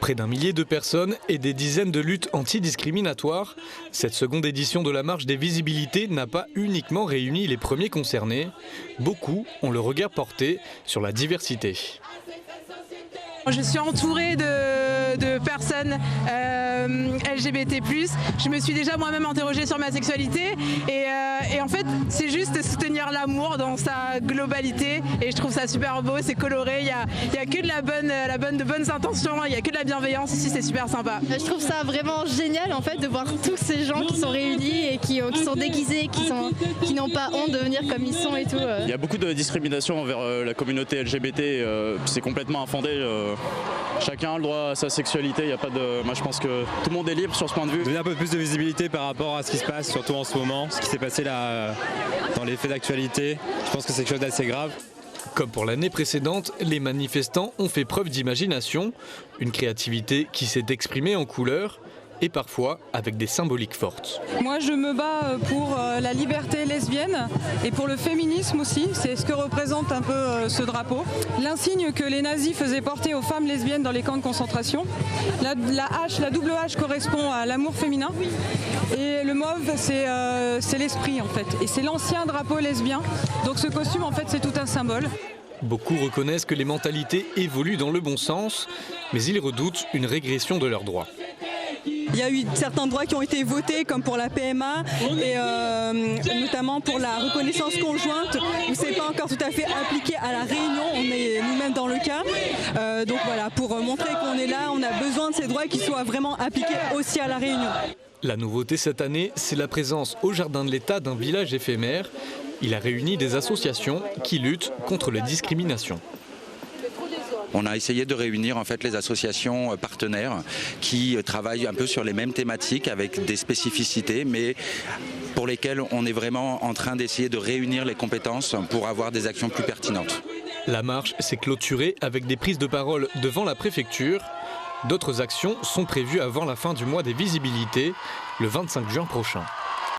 Près d'un millier de personnes et des dizaines de luttes antidiscriminatoires, cette seconde édition de la marche des visibilités n'a pas uniquement réuni les premiers concernés. Beaucoup ont le regard porté sur la diversité. Je suis entourée de personnes LGBT+. Je me suis déjà moi-même interrogée sur ma sexualité et en fait c'est juste soutenir l'amour dans sa globalité et je trouve ça super beau, c'est coloré, il y a que de bonnes intentions, il y a que de la bienveillance ici, c'est super sympa. Je trouve ça vraiment génial en fait de voir tous ces gens qui sont réunis et qui sont déguisés, qui n'ont pas honte de venir comme ils sont et tout. Il y a beaucoup de discrimination envers la communauté LGBT, c'est complètement infondé. Chacun a le droit à sa sexualité, il y a pas de... Moi je pense que tout le monde est libre sur ce point de vue. Donner un peu plus de visibilité par rapport à ce qui se passe, surtout en ce moment, ce qui s'est passé là dans les faits d'actualité. Je pense que c'est quelque chose d'assez grave. Comme pour l'année précédente, les manifestants ont fait preuve d'imagination, une créativité qui s'est exprimée en couleurs et parfois avec des symboliques fortes. Moi je me bats pour la liberté lesbienne et pour le féminisme aussi, c'est ce que représente un peu ce drapeau. L'insigne que les nazis faisaient porter aux femmes lesbiennes dans les camps de concentration. La double H correspond à l'amour féminin et le mauve c'est l'esprit en fait. Et c'est l'ancien drapeau lesbien, donc ce costume en fait c'est tout un symbole. Beaucoup reconnaissent que les mentalités évoluent dans le bon sens, mais ils redoutent une régression de leurs droits. Il y a eu certains droits qui ont été votés comme pour la PMA et notamment pour la reconnaissance conjointe où c'est pas encore tout à fait appliqué à la Réunion, on est nous-mêmes dans le cas. Donc voilà, pour montrer qu'on est là, on a besoin de ces droits qui soient vraiment appliqués aussi à la Réunion. La nouveauté cette année, c'est la présence au Jardin de l'État d'un village éphémère. Il a réuni des associations qui luttent contre les discriminations. On a essayé de réunir en fait les associations partenaires qui travaillent un peu sur les mêmes thématiques avec des spécificités, mais pour lesquelles on est vraiment en train d'essayer de réunir les compétences pour avoir des actions plus pertinentes. La marche s'est clôturée avec des prises de parole devant la préfecture. D'autres actions sont prévues avant la fin du mois des visibilités, le 25 juin prochain.